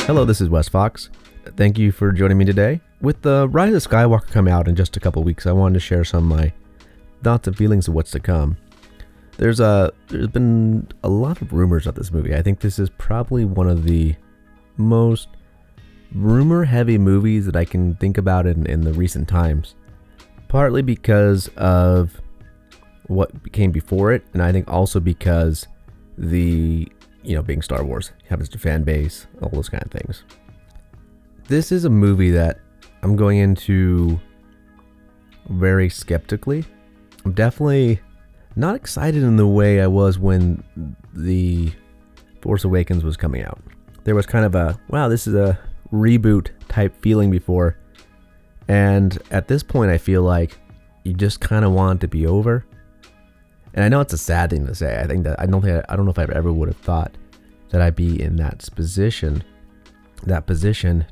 Hello, this is Wes Fox. Thank you for joining me today. With the Rise of Skywalker coming out in just a couple weeks, I wanted to share some of my thoughts and feelings of what's to come. There's been a lot of rumors of this movie. I think this is probably one of the most rumor-heavy movies that I can think about in the recent times. Partly because of what came before it, and I think also because being Star Wars happens to fan base, all those kind of things. This is a movie that I'm going into very skeptically. I'm definitely not excited in the way I was when The Force Awakens was coming out. There was kind of a, wow, this is a reboot type feeling before. And at this point, I feel like you just kind of want it to be over. And I know it's a sad thing to say. I don't know if I ever would have thought that I'd be in that position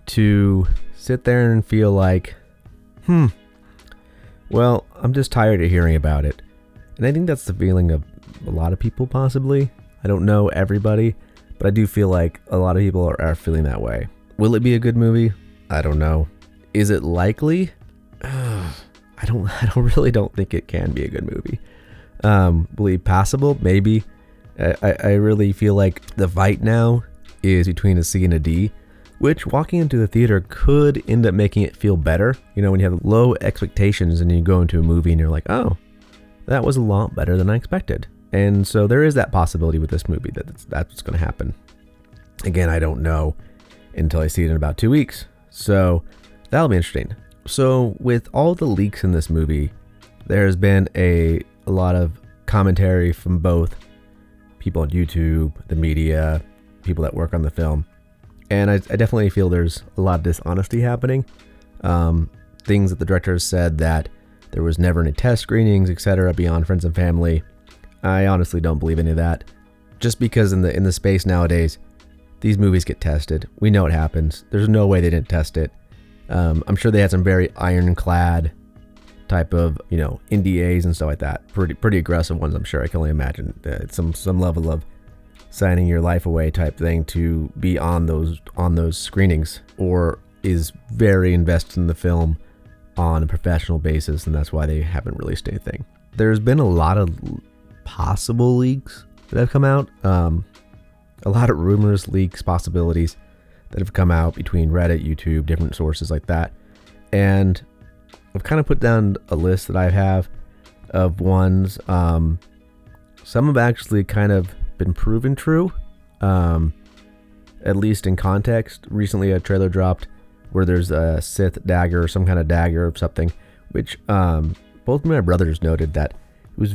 to sit there and feel like, well, I'm just tired of hearing about it. And I think that's the feeling of a lot of people, possibly. I don't know everybody, but I do feel like a lot of people are feeling that way. Will it be a good movie? I don't know. Is it likely? I really don't think it can be a good movie. Will it be passable? Maybe. I really feel like the fight now is between a C and a D, which walking into the theater could end up making it feel better. You know, when you have low expectations and you go into a movie and you're like, oh, that was a lot better than I expected. And so there is that possibility with this movie that's what's going to happen. Again, I don't know until I see it in about 2 weeks. So that'll be interesting. So with all the leaks in this movie, there's been a lot of commentary from both people on YouTube, the media, people that work on the film. And I definitely feel there's a lot of dishonesty happening. Things that the director has said that there was never any test screenings, etc., beyond friends and family. I honestly don't believe any of that. Just because in the space nowadays, these movies get tested. We know it happens. There's no way they didn't test it. I'm sure they had some very ironclad type of, NDAs and stuff like that. Pretty aggressive ones, I'm sure. I can only imagine some level of signing your life away type thing to be on those screenings, or is very invested in the film on a professional basis, and that's why they haven't released anything. There's been a lot of possible leaks that have come out. A lot of rumors, leaks, possibilities that have come out between Reddit, YouTube, different sources like that. And I've kind of put down a list that I have of ones. Some have actually kind of been proven true, at least in context. Recently, a trailer dropped where there's a Sith dagger or some kind of dagger of something, which both my brothers noted that it was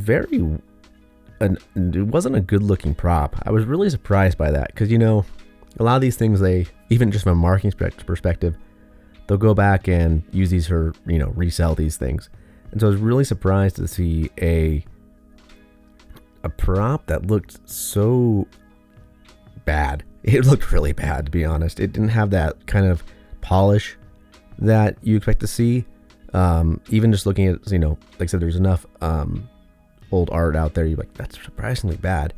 it wasn't a good looking prop. I was really surprised by that because, a lot of these things, they, even just from a marketing perspective, they'll go back and use these for, resell these things. And so I was really surprised to see a prop that looked so bad. It looked really bad, to be honest. It didn't have that kind of polish that you expect to see. Even just looking at, like I said, there's enough old art out there. You're like, that's surprisingly bad.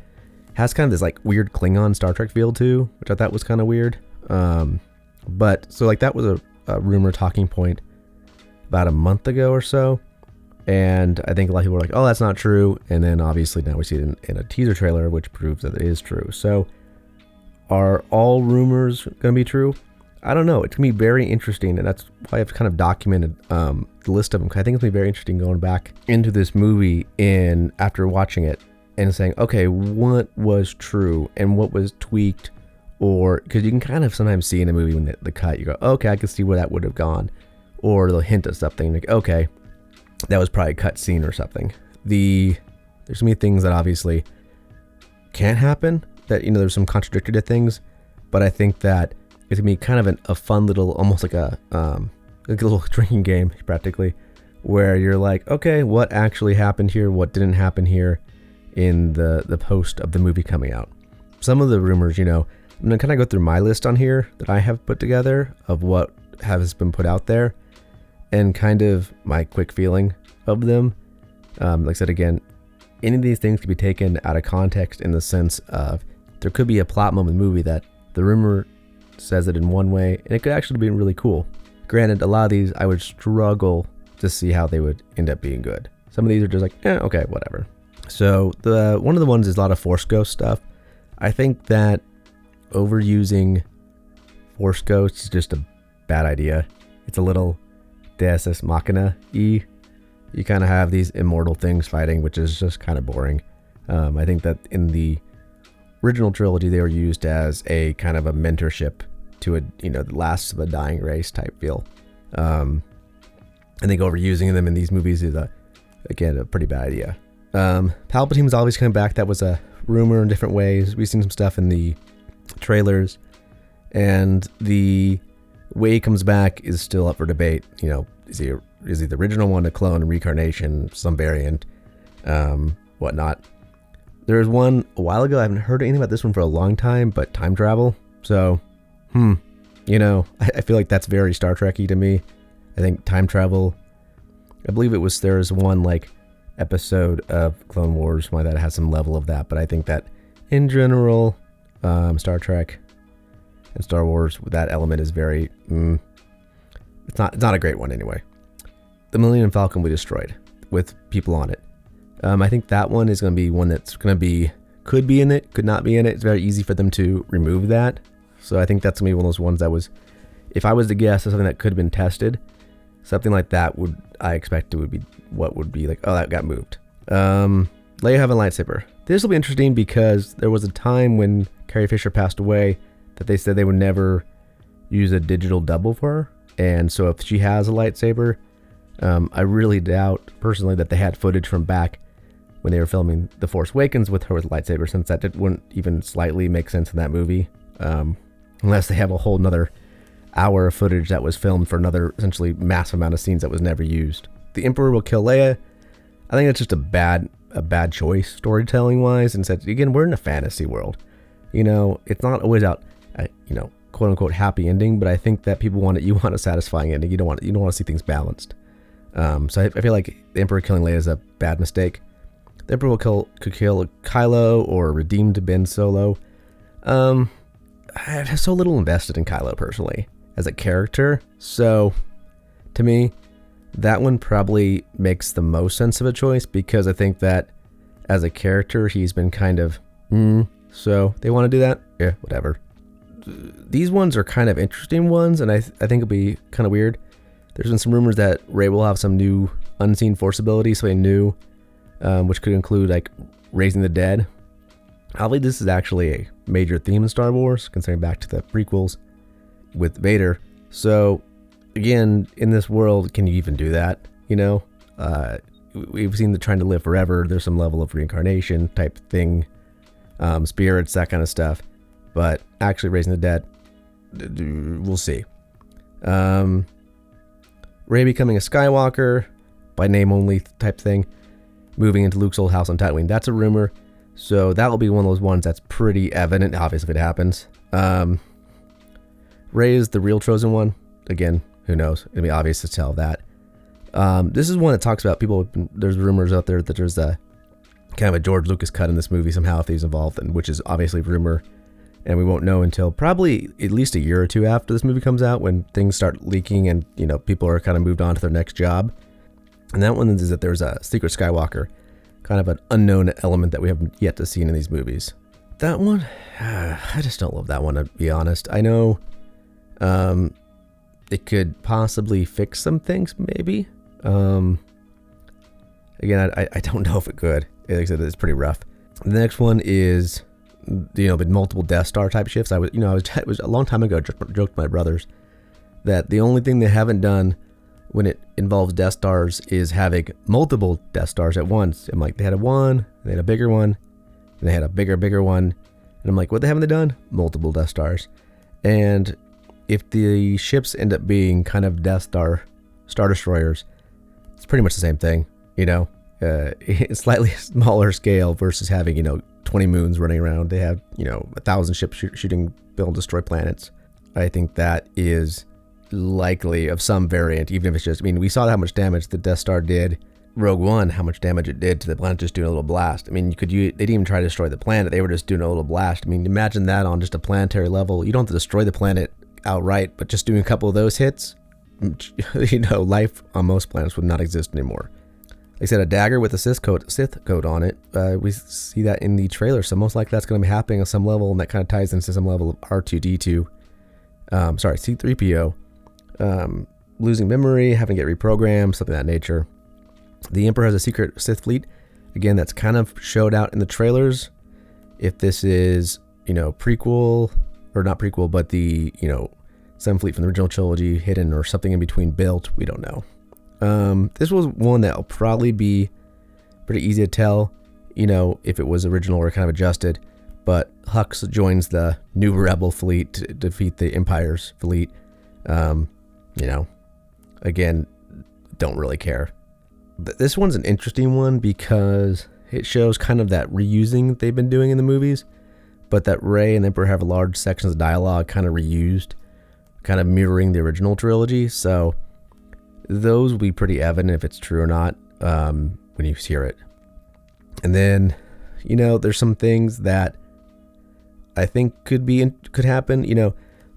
Has kind of this like weird Klingon Star Trek feel too, which I thought was kind of weird. But so like that was a rumor talking point about a month ago or so. And I think a lot of people were like, oh, that's not true. And then obviously now we see it in a teaser trailer, which proves that it is true. So are all rumors going to be true? I don't know. It's going to be very interesting. And that's why I've kind of documented the list of them. I think it's going to be very interesting going back into this movie after watching it and saying, okay, what was true and what was tweaked? Or because you can kind of sometimes see in a movie when the cut, you go, okay, I can see where that would have gone. Or they'll hint at something like, okay, that was probably a cut scene or something. There's going to be things that obviously can't happen, that, there's some contradictory things, but I think that it's going to be kind of a fun little, almost like a little drinking game, practically, where you're like, okay, what actually happened here? What didn't happen here in the post of the movie coming out? Some of the rumors, I'm going to kind of go through my list on here that I have put together of what has been put out there and kind of my quick feeling of them. Like I said, again, any of these things could be taken out of context in the sense of there could be a plot moment in the movie that the rumor says it in one way, and it could actually be really cool. Granted, a lot of these I would struggle to see how they would end up being good. Some of these are just like, okay, whatever. So one of the ones is a lot of Force Ghost stuff. I think that overusing Force Ghosts is just a bad idea. It's a little Deus Ex Machina-y. You kind of have these immortal things fighting, which is just kind of boring. I think that in the original trilogy, they were used as a kind of a mentorship to the last of a dying race type feel. I think overusing them in these movies is again a pretty bad idea. Palpatine was always coming back. That was a rumor in different ways. We've seen some stuff in the trailers, and the way he comes back is still up for debate. Is he the original one, a clone, reincarnation, some variant, whatnot. There was one a while ago. I haven't heard anything about this one for a long time, but time travel. So, I feel like that's very Star Trek-y to me. I think time travel, I believe there's one like episode of Clone Wars why that has some level of that, but I think that in general, Star Trek and Star Wars, that element is very, it's not a great one anyway. The Millennium Falcon we destroyed with people on it. I think that one is going to be one that's going to be, could be in it, could not be in it. It's very easy for them to remove that. So I think that's going to be one of those ones that was, if I was to guess, something that could have been tested, something like that I expect it would be what would be like, oh, that got moved. Leia having a lightsaber. This will be interesting because there was a time when Carrie Fisher passed away that they said they would never use a digital double for her. And so if she has a lightsaber, I really doubt personally that they had footage from back when they were filming The Force Awakens with her with a lightsaber, since that wouldn't even slightly make sense in that movie. Unless they have a whole nother hour of footage that was filmed for another essentially massive amount of scenes that was never used. The Emperor will kill Leia. I think that's just a bad choice storytelling wise. And said again, we're in a fantasy world. It's not always out, quote unquote happy ending, but I think that you want a satisfying ending. You don't want to see things balanced. So I feel like the Emperor killing Leia is a bad mistake. The Emperor could kill Kylo or redeemed Ben Solo. I have so little invested in Kylo personally as a character, so to me, that one probably makes the most sense of a choice, because I think that as a character, he's been kind of, so they want to do that? Yeah, whatever. These ones are kind of interesting ones, and I think it'll be kind of weird. There's been some rumors that Rey will have some new unseen force ability, something new, which could include like raising the dead. I believe this is actually a major theme in Star Wars, considering back to the prequels with Vader. So again, in this world, can you even do that? We've seen the trying to live forever. There's some level of reincarnation type thing, spirits, that kind of stuff. But actually raising the dead, we'll see. Rey becoming a Skywalker, by name only type thing, moving into Luke's old house on Tatooine. That's a rumor. So that will be one of those ones that's pretty evident, obviously, if it happens. Rey is the real chosen one. Again, who knows? It'll be obvious to tell that. This is one that talks about people. There's rumors out there that there's a kind of a George Lucas cut in this movie somehow if he's involved, which is obviously rumor. And we won't know until probably at least a year or two after this movie comes out, when things start leaking and, people are kind of moved on to their next job. And that one is that there's a secret Skywalker, kind of an unknown element that we haven't yet to see in these movies. That one, I just don't love that one, to be honest. I know it could possibly fix some things, maybe. Again, I don't know if it could. Like I said, it's pretty rough. The next one is, the multiple Death Star type shifts. It was a long time ago, joked with my brothers, that the only thing they haven't done when it involves Death Stars is having multiple Death Stars at once. I'm like, they had they had a bigger one, and they had a bigger one. And I'm like, what haven't they done? Multiple Death Stars. And if the ships end up being kind of Death Star Destroyers, it's pretty much the same thing, slightly smaller scale versus having, 20 moons running around. They have, 1,000 ships shooting, build, destroy planets. I think that is likely of some variant, even if it's just, we saw how much damage the Death Star did Rogue One, how much damage it did to the planet just doing a little blast. I mean, they didn't even try to destroy the planet. They were just doing a little blast. I mean, imagine that on just a planetary level. You don't have to destroy the planet outright, but just doing a couple of those hits, life on most planets would not exist anymore. Like I said, a dagger with a Sith coat on it. We see that in the trailer, so most likely that's going to be happening on some level, and that kind of ties into some level of R2-D2. C-3PO. Losing memory, having to get reprogrammed, something of that nature. The Emperor has a secret Sith fleet. Again, that's kind of showed out in the trailers. If this is, prequel, or not prequel, but the, some fleet from the original trilogy hidden or something in between built, we don't know. This was one that'll probably be pretty easy to tell, if it was original or kind of adjusted. But Hux joins the new Rebel fleet to defeat the Empire's fleet. Again, don't really care. But this one's an interesting one because it shows kind of that reusing they've been doing in the movies, but that Rey and the Emperor have large sections of dialogue kind of reused, kind of mirroring the original trilogy. So those will be pretty evident if it's true or not when you hear it. And then, there's some things that I think could happen.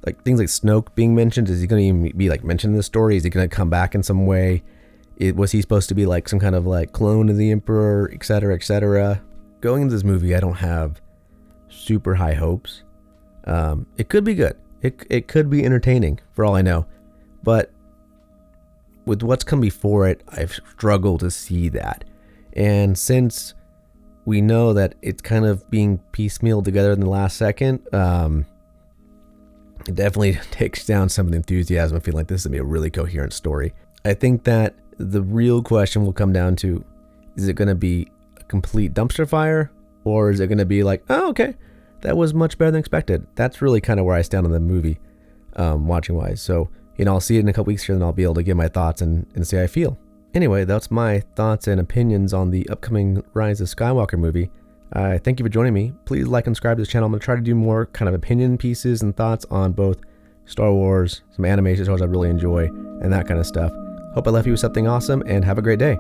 Like things like Snoke being mentioned. Is he going to even be mentioned in the story? Is he going to come back in some way? Was he supposed to be some kind of clone of the Emperor, etc., etc.? Going into this movie, I don't have super high hopes. It could be good. It could be entertaining for all I know. But with what's come before it, I've struggled to see that. And since we know that it's kind of being piecemealed together in the last second, it definitely takes down some of the enthusiasm. I feel like this is going to be a really coherent story. I think that the real question will come down to, is it going to be a complete dumpster fire? Or is it going to be oh, okay, that was much better than expected? That's really kind of where I stand on the movie, watching wise. So, I'll see it in a couple weeks here and I'll be able to give my thoughts and see how I feel. Anyway, that's my thoughts and opinions on the upcoming Rise of Skywalker movie. Thank you for joining me. Please like and subscribe to this channel. I'm going to try to do more kind of opinion pieces and thoughts on both Star Wars, some animation shows I really enjoy, and that kind of stuff. Hope I left you with something awesome, and have a great day.